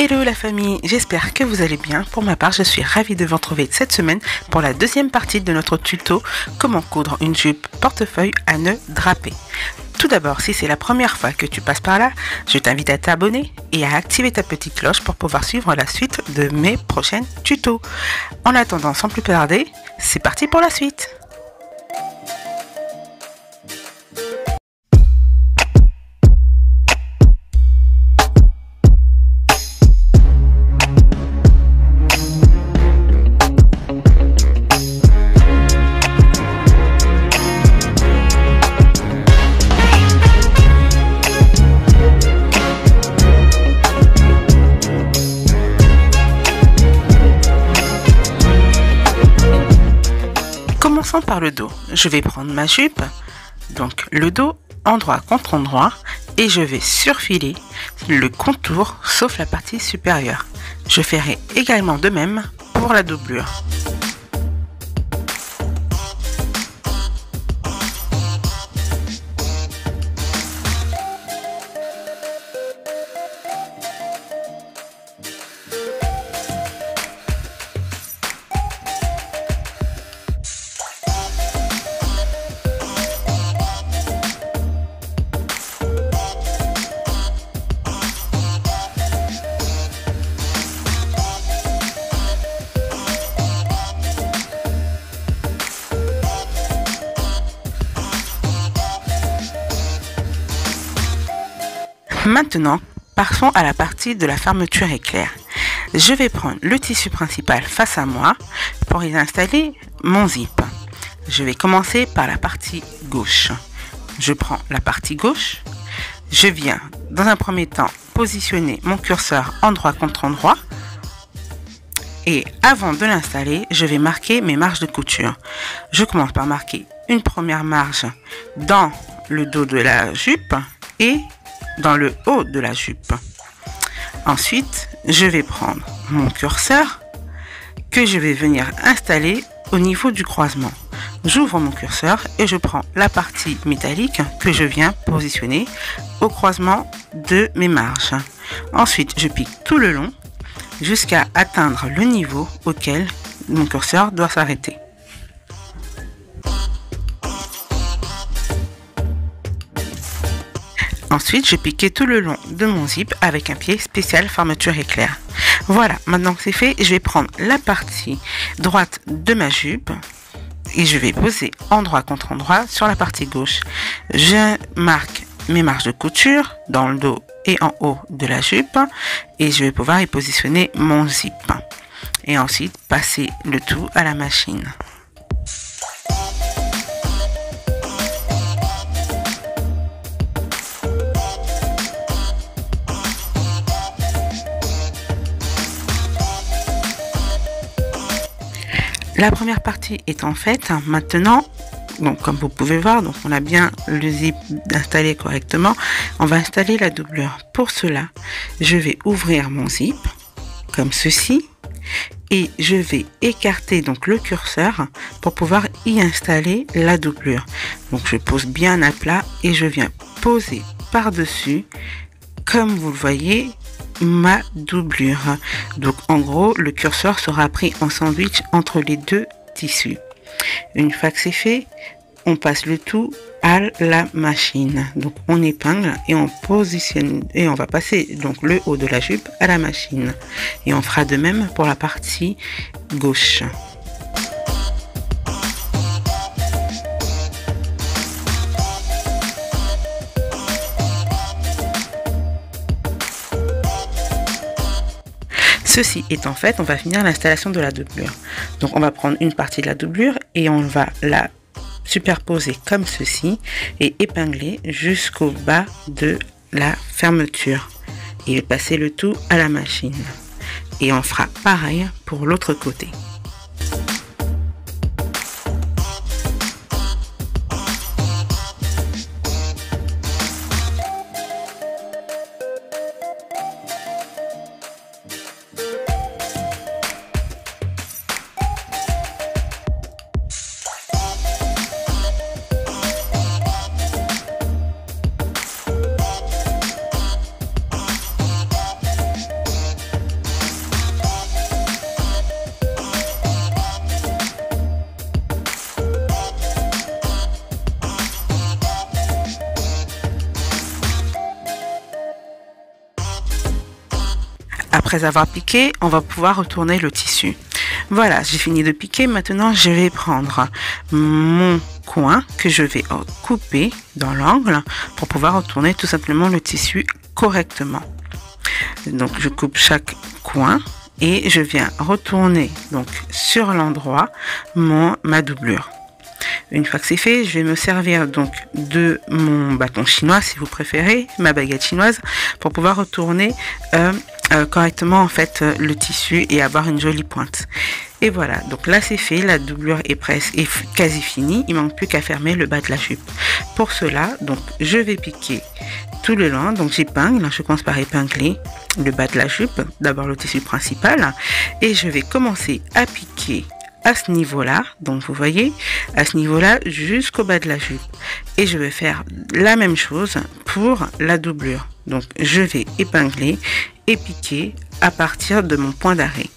Hello la famille, j'espère que vous allez bien. Pour ma part, je suis ravie de vous retrouver cette semaine pour la deuxième partie de notre tuto comment coudre une jupe portefeuille à nœud drapé. Tout d'abord, si c'est la première fois que tu passes par là, je t'invite à t'abonner et à activer ta petite cloche pour pouvoir suivre la suite de mes prochains tutos. En attendant, sans plus tarder, c'est parti pour la suite. Commençons par le dos. Je vais prendre ma jupe, donc le dos endroit contre endroit, et je vais surfiler le contour sauf la partie supérieure. Je ferai également de même pour la doublure. Maintenant, passons à la partie de la fermeture éclair. Je vais prendre le tissu principal face à moi pour y installer mon zip. Je vais commencer par la partie gauche. Je prends la partie gauche. Je viens dans un premier temps positionner mon curseur endroit contre endroit. Et avant de l'installer, je vais marquer mes marges de couture. Je commence par marquer une première marge dans le dos de la jupe et dans le haut de la jupe. Ensuite, je vais prendre mon curseur que je vais venir installer au niveau du croisement. J'ouvre mon curseur et je prends la partie métallique que je viens positionner au croisement de mes marges. Ensuite, je pique tout le long jusqu'à atteindre le niveau auquel mon curseur doit s'arrêter. Ensuite, je piquais tout le long de mon zip avec un pied spécial fermeture éclair. Voilà, maintenant que c'est fait, je vais prendre la partie droite de ma jupe et je vais poser endroit contre endroit sur la partie gauche. Je marque mes marges de couture dans le dos et en haut de la jupe et je vais pouvoir y positionner mon zip. Et ensuite, passer le tout à la machine. La première partie étant faite, maintenant, donc comme vous pouvez voir, donc on a bien le zip installé correctement. On va installer la doublure. Pour cela, je vais ouvrir mon zip comme ceci et je vais écarter donc le curseur pour pouvoir y installer la doublure. Donc je pose bien à plat et je viens poser par-dessus, comme vous le voyez, ma doublure. Donc en gros, le curseur sera pris en sandwich entre les deux tissus. Une fois que c'est fait, on passe le tout à la machine. Donc on épingle et on positionne et on va passer donc le haut de la jupe à la machine. Et on fera de même pour la partie gauche. Ceci étant fait, on va finir l'installation de la doublure. Donc on va prendre une partie de la doublure et on va la superposer comme ceci et épingler jusqu'au bas de la fermeture et passer le tout à la machine. Et on fera pareil pour l'autre côté. après avoir piqué, on va pouvoir retourner le tissu. Voilà, j'ai fini de piquer. Maintenant, je vais prendre mon coin que je vais couper dans l'angle pour pouvoir retourner tout simplement le tissu correctement. Donc, je coupe chaque coin et je viens retourner donc sur l'endroit ma doublure. Une fois que c'est fait, je vais me servir donc de mon bâton chinois, si vous préférez, ma baguette chinoise, pour pouvoir retourner correctement en fait le tissu et avoir une jolie pointe. Et voilà, donc là c'est fait, la doublure est presque quasi finie, il manque plus qu'à fermer le bas de la jupe. Pour cela, donc je vais piquer tout le long, donc j'épingle, je commence par épingler le bas de la jupe, d'abord le tissu principal, et je vais commencer à piquer à ce niveau-là, donc vous voyez, à ce niveau-là jusqu'au bas de la jupe. Et je vais faire la même chose pour la doublure. Donc je vais épingler et piquer à partir de mon point d'arrêt.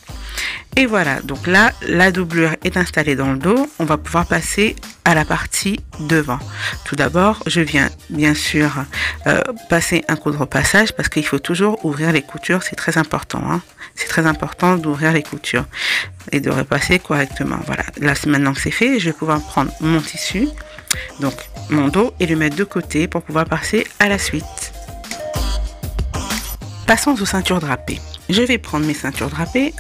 Et voilà, donc là, la doublure est installée dans le dos. On va pouvoir passer à la partie devant. Tout d'abord, je viens bien sûr passer un coup de repassage parce qu'il faut toujours ouvrir les coutures, c'est très important. Hein. C'est très important d'ouvrir les coutures et de repasser correctement. Voilà, là, maintenant que c'est fait, je vais pouvoir prendre mon tissu, donc mon dos, et le mettre de côté pour pouvoir passer à la suite. Passons aux ceintures drapées. Je vais prendre mes ceintures drapées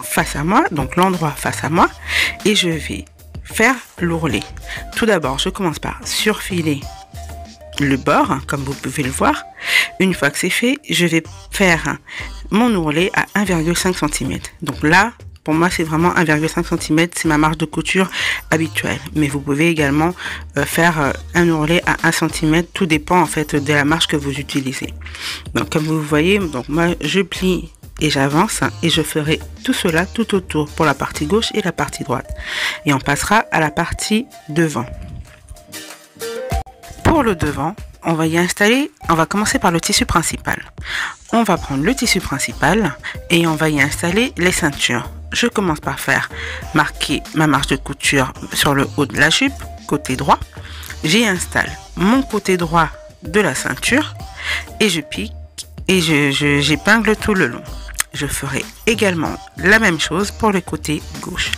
face à moi, donc l'endroit face à moi, et je vais faire l'ourlet. Tout d'abord, je commence par surfiler le bord, comme vous pouvez le voir. Une fois que c'est fait, je vais faire mon ourlet à 1,5 cm. Donc là, pour moi, c'est vraiment 1,5 cm, c'est ma marge de couture habituelle. Mais vous pouvez également faire un ourlet à 1 cm, tout dépend en fait de la marge que vous utilisez. Donc comme vous voyez, donc moi je plie et j'avance et je ferai tout cela tout autour pour la partie gauche et la partie droite. Et on passera à la partie devant. Pour le devant, on va y installer, on va commencer par le tissu principal. On va prendre le tissu principal et on va y installer les ceintures. Je commence par faire marquer ma marge de couture sur le haut de la jupe, côté droit. J'y installe mon côté droit de la ceinture et je pique et j'épingle tout le long. Je ferai également la même chose pour le côté gauche.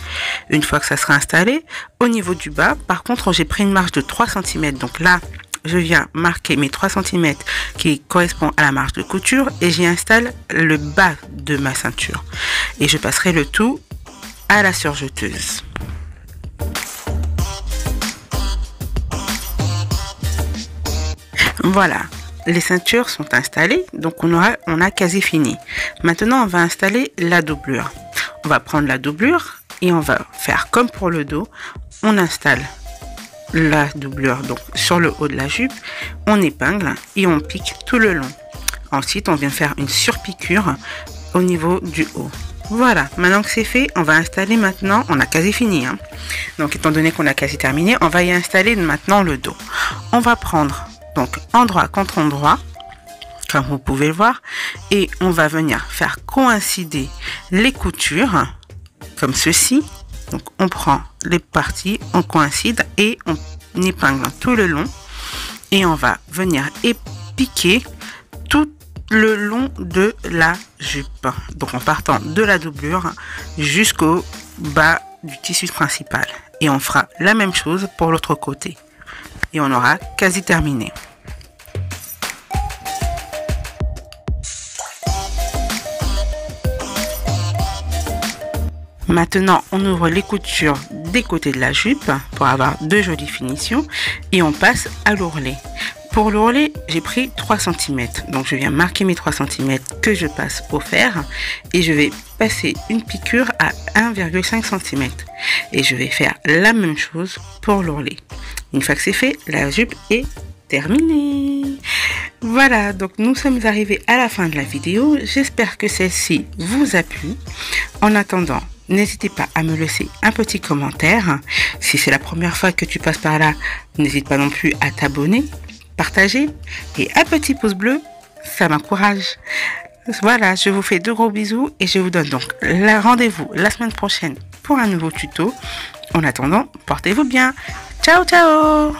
Une fois que ça sera installé, au niveau du bas, par contre, j'ai pris une marge de 3 cm. Donc là, je viens marquer mes 3 cm qui correspond à la marge de couture et j'y installe le bas de ma ceinture. Et je passerai le tout à la surjeteuse. Voilà. Les ceintures sont installées, donc on a quasi fini. Maintenant, on va installer la doublure. On va prendre la doublure et on va faire comme pour le dos. On installe la doublure donc sur le haut de la jupe, on épingle et on pique tout le long. Ensuite, on vient faire une surpiqûre au niveau du haut. Voilà, maintenant que c'est fait, on va installer maintenant, on a quasi fini. Hein. Donc, étant donné qu'on a quasi terminé, on va y installer maintenant le dos. On va prendre donc endroit contre endroit, comme vous pouvez le voir, et on va venir faire coïncider les coutures, comme ceci. Donc on prend les parties, on coïncide et on épingle tout le long, et on va venir piquer tout le long de la jupe. Donc en partant de la doublure jusqu'au bas du tissu principal. Et on fera la même chose pour l'autre côté. Et on aura quasi terminé. Maintenant, on ouvre les coutures des côtés de la jupe pour avoir de jolies finitions et on passe à l'ourlet. Pour l'ourlet, j'ai pris 3 cm. Donc, je viens marquer mes 3 cm que je passe au fer et je vais passer une piqûre à 1,5 cm. Et je vais faire la même chose pour l'ourlet. Une fois que c'est fait, la jupe est terminée. Voilà, donc nous sommes arrivés à la fin de la vidéo. J'espère que celle-ci vous a plu. En attendant, n'hésitez pas à me laisser un petit commentaire. Si c'est la première fois que tu passes par là, n'hésite pas non plus à t'abonner, partager et un petit pouce bleu, ça m'encourage. Voilà, je vous fais de gros bisous et je vous donne donc rendez-vous la semaine prochaine pour un nouveau tuto. En attendant, portez-vous bien. Ciao, ciao!